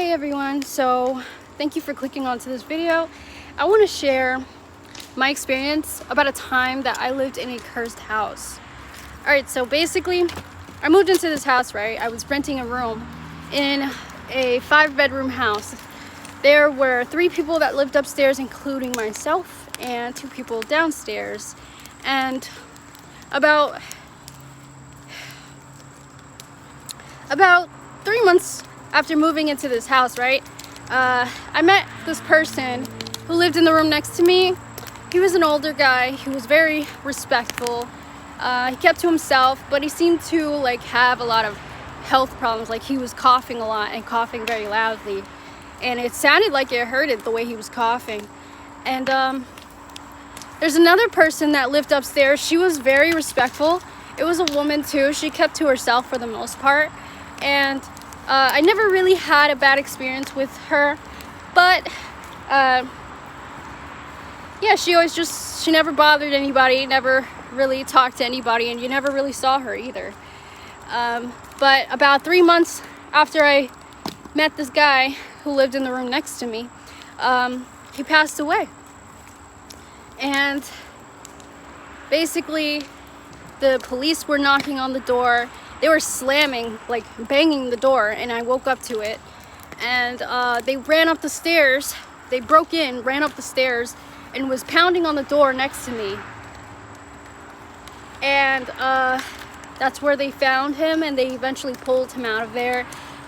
Hey everyone, so thank you for clicking onto this video. I want to share my experience about a time that I lived in a cursed house. Alright, so basically I moved into this house, right? I was renting a room in a 5-bedroom house. There were 3 people that lived upstairs, including myself, and 2 people downstairs. And about 3 months after moving into this house, right, I met this person who lived in the room next to me. He was an older guy. He was very respectful. He kept to himself, but he seemed to like have a lot of health problems. Like he was coughing a lot and coughing very loudly, and it sounded like it hurted the way he was coughing. And there's another person that lived upstairs. She was very respectful. It was a woman too. She kept to herself for the most part, and I never really had a bad experience with her, but yeah, she never bothered anybody, never really talked to anybody, and you never really saw her either. But about 3 months after I met this guy who lived in the room next to me, he passed away. And basically the police were knocking on the door. They were slamming, like banging the door, and I woke up to it. And they ran up the stairs. They broke in, ran up the stairs, and was pounding on the door next to me. And that's where they found him, and they eventually pulled him out of there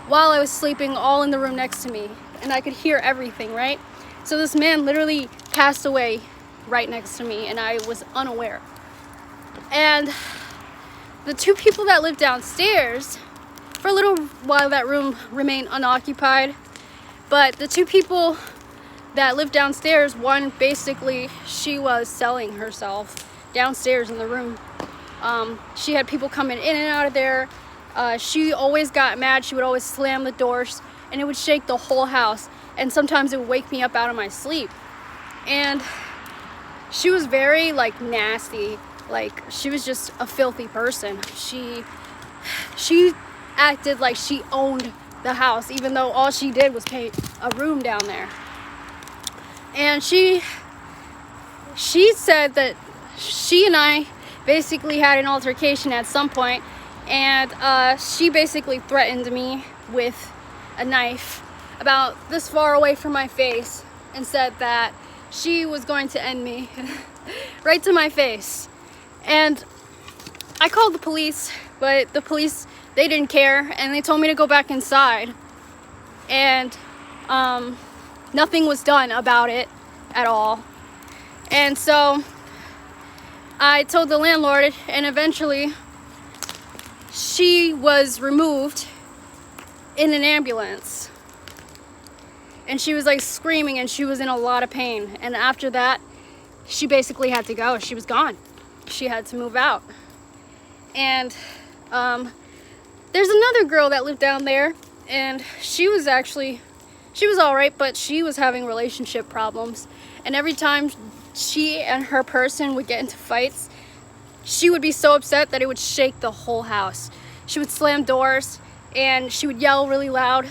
while I was sleeping all in the room next to me. And I could hear everything, right? So this man literally passed away right next to me, and I was unaware. And the 2 people that lived downstairs, for a little while that room remained unoccupied, but the 2 people that lived downstairs, one basically, she was selling herself downstairs in the room. She had people coming in and out of there. She always got mad. She would always slam the doors, and it would shake the whole house, and sometimes it would wake me up out of my sleep. And she was very like nasty. Like, she was just a filthy person. She acted like she owned the house, even though all she did was pay a room down there. And she said that she and I basically had an altercation at some point, and she basically threatened me with a knife about this far away from my face, and said that she was going to end me right to my face. And I called the police, but the police, they didn't care, and they told me to go back inside. And nothing was done about it at all. And so I told the landlord, and eventually she was removed in an ambulance. And she was like screaming, and she was in a lot of pain. And after that, she basically had to go. She was gone. She had to move out. And there's another girl that lived down there, and she was all right, but she was having relationship problems. And every time she and her person would get into fights, she would be so upset that it would shake the whole house. She would slam doors, and she would yell really loud,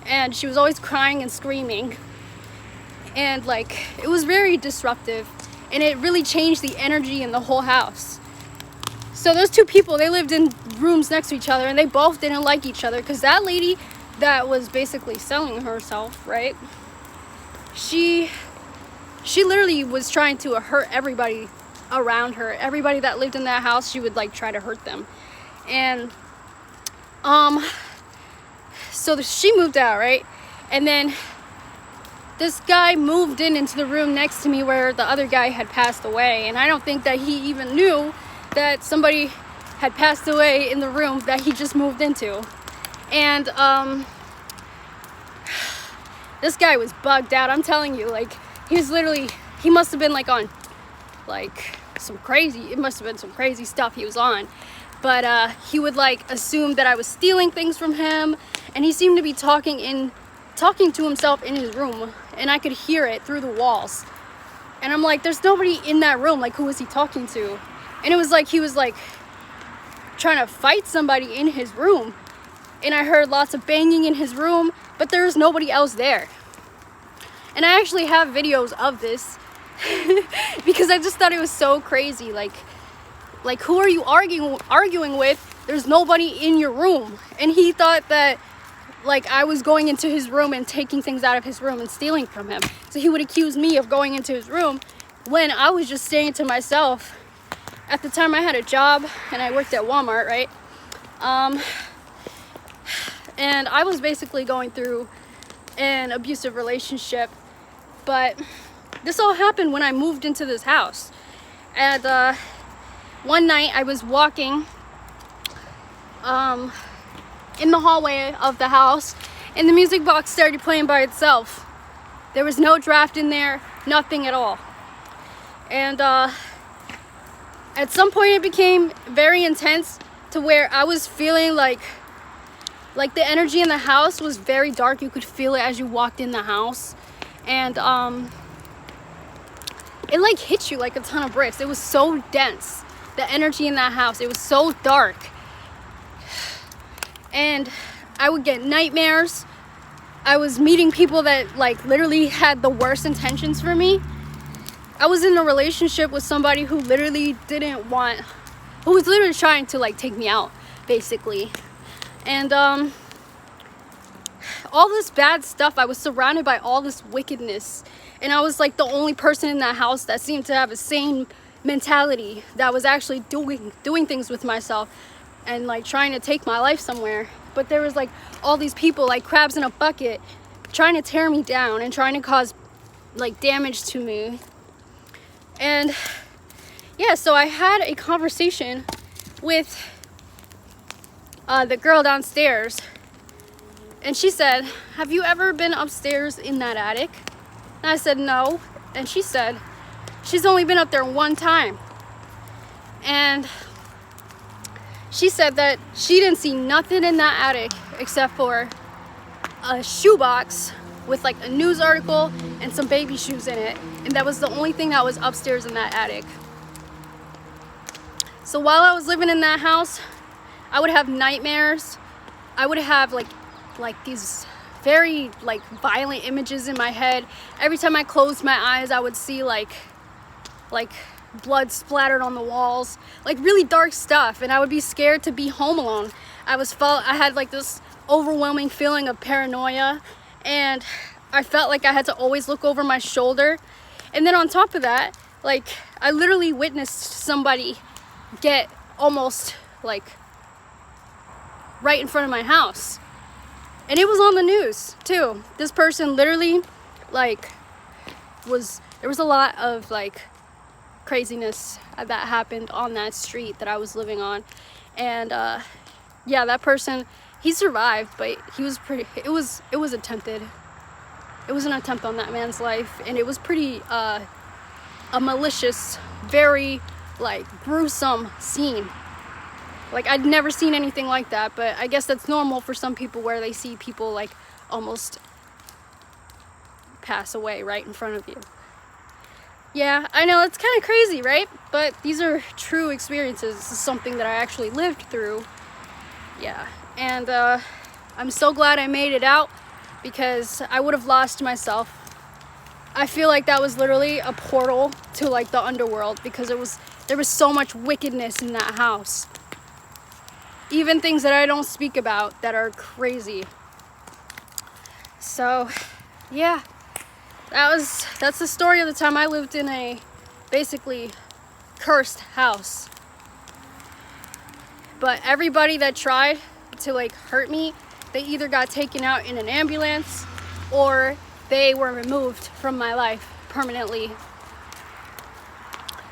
and she was always crying and screaming. And like, it was very disruptive, and it really changed the energy in the whole house. So those 2 people, they lived in rooms next to each other, and they both didn't like each other, because that lady that was basically selling herself, right, she literally was trying to hurt everybody around her. Everybody that lived in that house, she would like try to hurt them. And so she moved out, right? And then this guy moved into the room next to me where the other guy had passed away. And I don't think that he even knew that somebody had passed away in the room that he just moved into. And this guy was bugged out. I'm telling you, like, he must have been like on like it must have been some crazy stuff he was on. But he would like assume that I was stealing things from him, and he seemed to be talking to himself in his room, and I could hear it through the walls. And I'm like, there's nobody in that room. Like, who is he talking to? And it was like he was like trying to fight somebody in his room. And I heard lots of banging in his room, but there was nobody else there. And I actually have videos of this because I just thought it was so crazy. Like who are you arguing with? There's nobody in your room. And he thought that like I was going into his room and taking things out of his room and stealing from him. So he would accuse me of going into his room when I was just saying to myself, at the time I had a job and I worked at Walmart, right? And I was basically going through an abusive relationship, but this all happened when I moved into this house. And one night I was walking in the hallway of the house, and the music box started playing by itself. There was no draft in there, nothing at all. And at some point it became very intense to where I was feeling like the energy in the house was very dark. You could feel it as you walked in the house. And it like hit you like a ton of bricks. It was so dense, the energy in that house. It was so dark. And I would get nightmares. I was meeting people that like literally had the worst intentions for me. I was in a relationship with somebody who literally who was literally trying to like take me out, basically. And all this bad stuff, I was surrounded by all this wickedness. And I was like the only person in that house that seemed to have a sane mentality, that was actually doing things with myself and like trying to take my life somewhere. But there was like all these people like crabs in a bucket trying to tear me down and trying to cause like damage to me. And yeah, so I had a conversation with the girl downstairs, and she said, have you ever been upstairs in that attic? And I said no. And she said she's only been up there one time. And she said that she didn't see nothing in that attic except for a shoebox with like a news article and some baby shoes in it. And that was the only thing that was upstairs in that attic. So while I was living in that house, I would have nightmares. I would have like these very like violent images in my head. Every time I closed my eyes, I would see like blood splattered on the walls, like really dark stuff. And I would be scared to be home alone. I had like this overwhelming feeling of paranoia, and I felt like I had to always look over my shoulder. And then on top of that, like I literally witnessed somebody get almost like right in front of my house. And it was on the news too. This person literally there was a lot of like craziness that happened on that street that I was living on. And yeah, that person, he survived, but it was attempted. It was an attempt on that man's life, and it was pretty a malicious, very like gruesome scene. Like I'd never seen anything like that, but I guess that's normal for some people, where they see people like almost pass away right in front of you. Yeah, I know, it's kind of crazy, right? But these are true experiences. This is something that I actually lived through. Yeah, and I'm so glad I made it out, because I would have lost myself. I feel like that was literally a portal to like the underworld, because there was so much wickedness in that house. Even things that I don't speak about that are crazy. So, yeah. That's the story of the time I lived in a basically cursed house. But everybody that tried to like hurt me, they either got taken out in an ambulance or they were removed from my life permanently.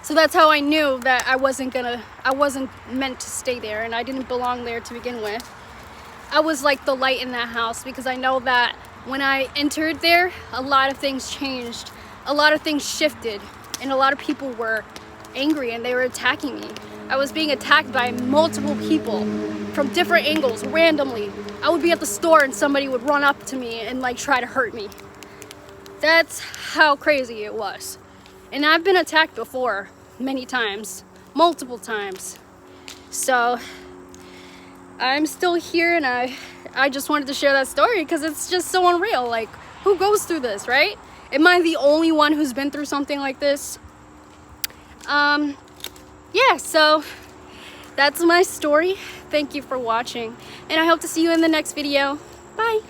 So that's how I knew that I wasn't meant to stay there, and I didn't belong there to begin with. I was like the light in that house, because I know that when I entered there, a lot of things changed, a lot of things shifted, and a lot of people were angry and they were attacking me. I was being attacked by multiple people from different angles, randomly. I would be at the store and somebody would run up to me and like try to hurt me. That's how crazy it was. And I've been attacked before, many times, multiple times. So I'm still here, and I just wanted to share that story because it's just so unreal. Like, who goes through this, right? Am I the only one who's been through something like this? Yeah, so that's my story. Thank you for watching, and I hope to see you in the next video. Bye.